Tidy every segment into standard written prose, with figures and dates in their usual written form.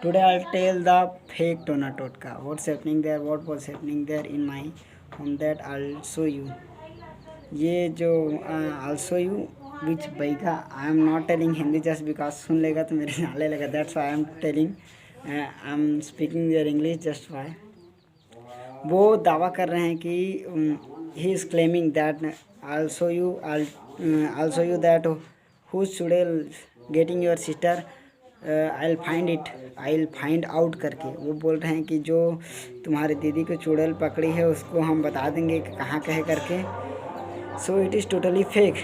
Today I'll tell the fake Tona Totka. What's happening there? What was happening there in my home? That I'll show you. ये जो I'll show you which Baiga. I am not telling Hindi just because सुन लेगा तो मेरे नाले लगा. That's why I am telling. I'm speaking their English just why. वो दावा कर रहे हैं कि he is claiming that I'll show you that whose chudel getting your sister. I'll find out करके वो बोल रहे हैं कि जो तुम्हारी दीदी को चुड़ैल पकड़ी है उसको हम बता देंगे कि कहाँ कहे करके. So it is totally fake.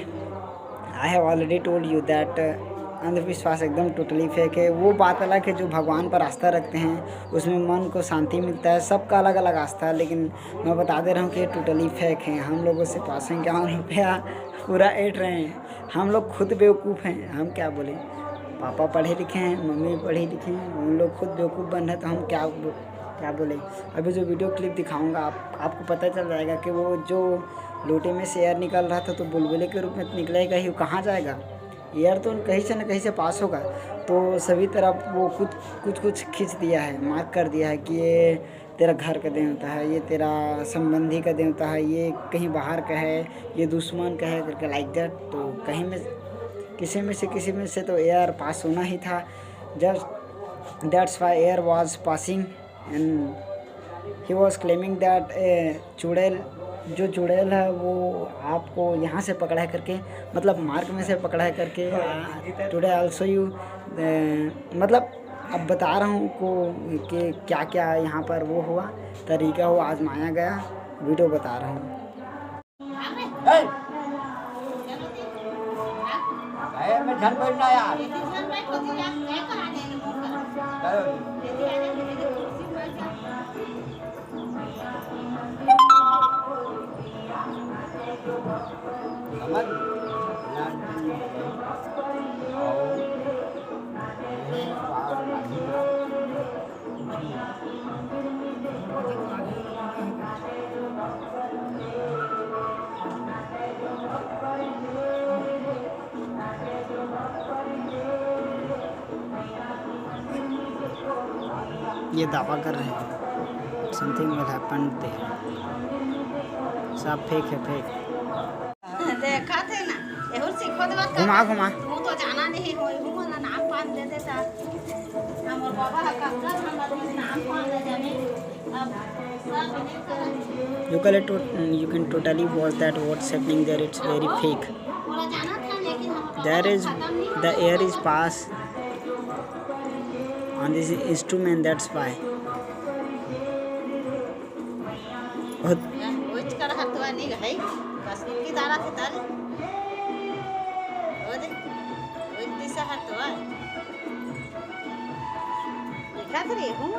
I have already told you that अंधविश्वास एकदम टोटली फेक है. वो बात अलग है जो भगवान पर आस्था रखते हैं उसमें मन को शांति मिलता है. सबका अलग अलग आस्था है, लेकिन मैं बता दे रहा हूँ कि टोटली फेक है. हम लोगों से 551 रुपया पूरा ऐट रहे हैं. हम लोग खुद बेवकूफ़ हैं. हम क्या बोले, पापा पढ़े लिखे हैं, मम्मी पढ़ी लिखी हैं, उन लोग खुद बेवकूफ़ बन रहे हैं तो हम क्या बोले. अभी जो वीडियो क्लिप दिखाऊंगा आपको पता चल जाएगा कि वो जो लोटे में से एयर निकल रहा था तो बुलबुले के रूप में तो निकलेगा ही. वो कहाँ जाएगा? एयर तो कहीं से न कहीं से पास होगा. तो सभी तरफ वो कुछ खींच दिया है, मार्क कर दिया है कि ये तेरा घर का देवता है, ये तेरा संबंधी का देवता है, ये कहीं बाहर का है, ये दुश्मन का है करके लाइक दैट. तो कहीं में किसी में से तो एयर पास होना ही था. Just that's why air was passing and he was claiming that चुड़ैल है वो आपको यहाँ से पकड़ा है करके, मतलब मार्क में से पकड़ा है करके. टुडे आल्सो यू मतलब अब बता रहा हूँ को कि क्या क्या यहाँ पर वो हुआ, तरीका वो आजमाया गया. वीडियो बता रहा हूँ. मैं झन बैठना यार. ये दावा कर रहे हैं समथिंग विल हैपन देयर. सब फेक है, फेक. देखा थे ना एहुर से खुद बात कर. घुमा वो तो जाना नहीं होई वो ना नाम पान दे देता. हमर बाबा का कक्का हम नाम पान दे जाने. अब सब नहीं कर. You can totally watch that what's happening there. It's very fake. पूरा जाना था लेकिन हम There is the air is pass on this instrument. That's why. उच कर हतवा नहीं है बस की दारा से ताले ओ दे उच दिशा हतवा देखा थे रे हूं.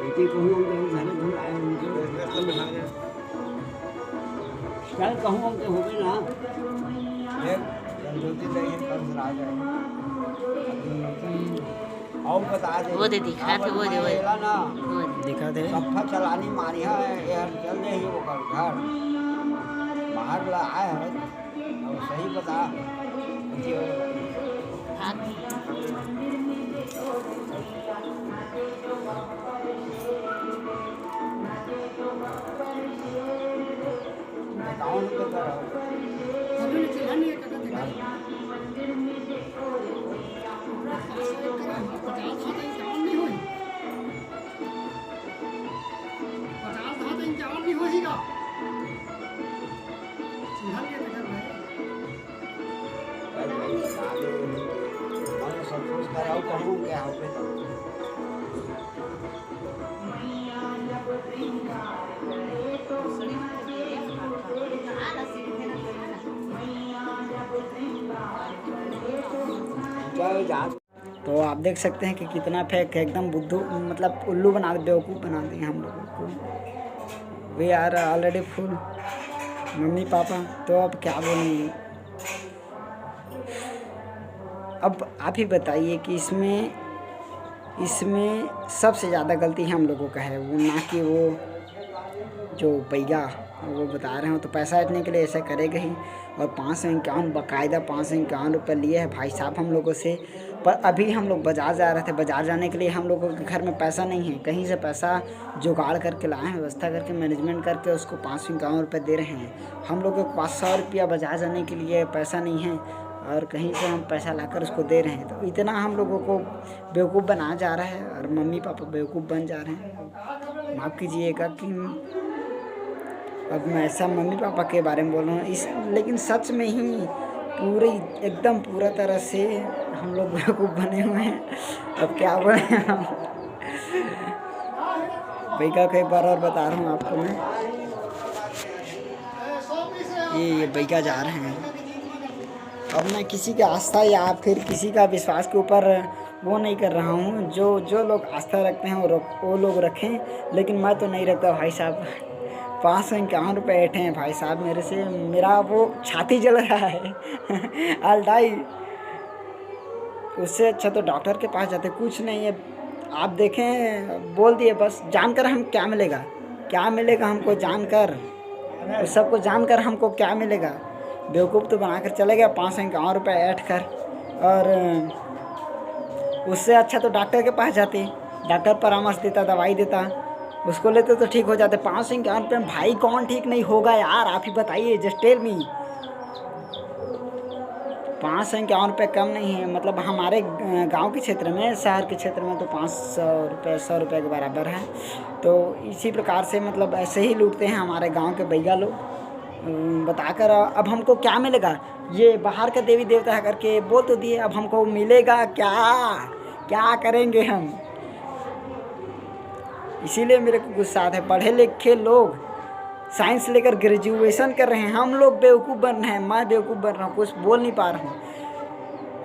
इति कहूँ हम घर घूम आए हैं. कल कहूँ हम के हो गए ना वो दे दिखा थे वो दिखा दे. सफा चलानी मारी है यार, चल रही है वो घर बाहर ला आया है. अब सही बता अकाउंट पे करो. सब कुछ कराओ कहूँ क्या हो पे तो आप देख सकते हैं कि कितना फेक है. एकदम बुद्धू मतलब उल्लू बना दे, बेवकूफ़ बना दें हम लोगों को. We are already full mummy papa. तो अब क्या बोलेंगे. अब आप ही बताइए कि इसमें सबसे ज़्यादा गलती हम लोगों का है, वो ना कि वो जो भैया वो बता रहे हो. तो पैसा इतने के लिए ऐसा करेगा ही. और 551 बाकायदा 551 रुपये लिए हैं भाई साहब हम लोगों से। पर अभी हम लोग बाज़ार जा रहे थे, बाज़ार जाने के लिए हम लोगों के घर में पैसा नहीं है, कहीं से पैसा जुगाड़ करके लाए हैं, व्यवस्था करके मैनेजमेंट करके उसको 551 रुपये दे रहे हैं। हम लोगों के पास 100 रुपया बाज़ार जाने के लिए पैसा नहीं है और कहीं से हम पैसा लाकर उसको दे रहे हैं। तो इतना हम लोगों को बेवकूफ़ बनाया जा रहा है और मम्मी पापा बेवकूफ़ बन जा रहे हैं। माफ़ कीजिएगा कि अब मैं ऐसा मम्मी पापा के बारे में बोल रहा हूँ लेकिन सच में ही पूरी एकदम पूरा तरह से हम लोग बेवकूफ़ बने हुए हैं। अब क्या बोले हम। भैया कई बार और बता रहा हूँ आपको मैं, ये भैया जा रहे हैं। अब मैं किसी की आस्था या फिर किसी का विश्वास के ऊपर वो नहीं कर रहा हूँ। जो लोग आस्था रखते हैं वो लोग रखें, लेकिन मैं तो नहीं रखता भाई साहब। 551 रुपये ऐठे हैं भाई साहब मेरे से, मेरा वो छाती जल रहा है। I'll die। उससे अच्छा तो डॉक्टर के पास जाते, कुछ नहीं है। आप देखें, बोल दिए बस, जानकर हम क्या मिलेगा, क्या मिलेगा हमको जानकर, उस सबको जानकर हमको क्या मिलेगा। बेवकूफ़ तो बनाकर चले गया 551 रुपये ऐड कर, और उससे अच्छा तो डॉक्टर के पास जाते, डॉक्टर परामर्श देता, दवाई देता, उसको लेते तो ठीक हो जाते। 551 रुपये भाई कौन ठीक नहीं होगा यार, आप ही बताइए, जस्ट टेल मी। 551 रुपये कम नहीं है, मतलब हमारे गांव के क्षेत्र में, शहर के क्षेत्र में तो 500 रुपये 100 रुपये के बराबर है। तो इसी प्रकार से मतलब ऐसे ही लूटते हैं हमारे गांव के भैया लोग बताकर। अब हमको क्या मिलेगा, ये बाहर का देवी देवता है करके बोल तो दिए, अब हमको मिलेगा क्या, क्या करेंगे हम। इसीलिए मेरे को गुस्सा आता है। पढ़े लिखे लोग साइंस लेकर ग्रेजुएशन कर रहे हैं, हम लोग बेवकूफ़ बन रहे हैं, मैं बेवकूफ़ बन रहा हूँ, कुछ बोल नहीं पा रहा हूँ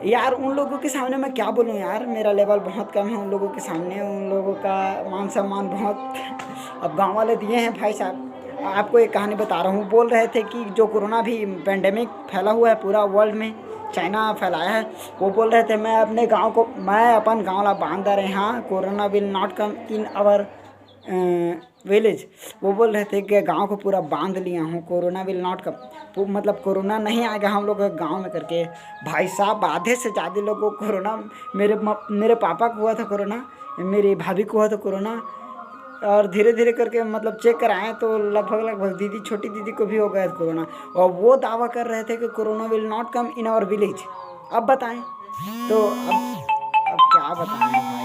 यार। उन लोगों के सामने मैं क्या बोलूँ यार, मेरा लेवल बहुत कम है उन लोगों के सामने, उन लोगों का मान सम्मान बहुत अब गांव वाले दिए हैं भाई साहब। आपको एक कहानी बता रहा हूँ। बोल रहे थे कि जो कोरोना भी पेंडेमिक फैला हुआ है पूरा वर्ल्ड में, चाइना फैलाया है, वो बोल रहे थे मैं अपने गाँव को, मैं अपन गाँव ला बांध रहे, हाँ corona will not come in our village. वो बोल रहे थे कि गांव को पूरा बांध लिया हूँ, कोरोना विल नॉट कम, तो मतलब कोरोना नहीं आएगा हम लोग गांव में करके। भाई साहब आधे से ज़्यादा लोगों को कोरोना, मेरे पापा को हुआ था कोरोना, मेरी भाभी को हुआ था कोरोना, और धीरे धीरे करके मतलब चेक कराएं तो लगभग दीदी, छोटी दीदी को भी हो गया कोरोना, और वो दावा कर रहे थे कि corona will not come in our village. अब बताएं तो अब क्या बताएं।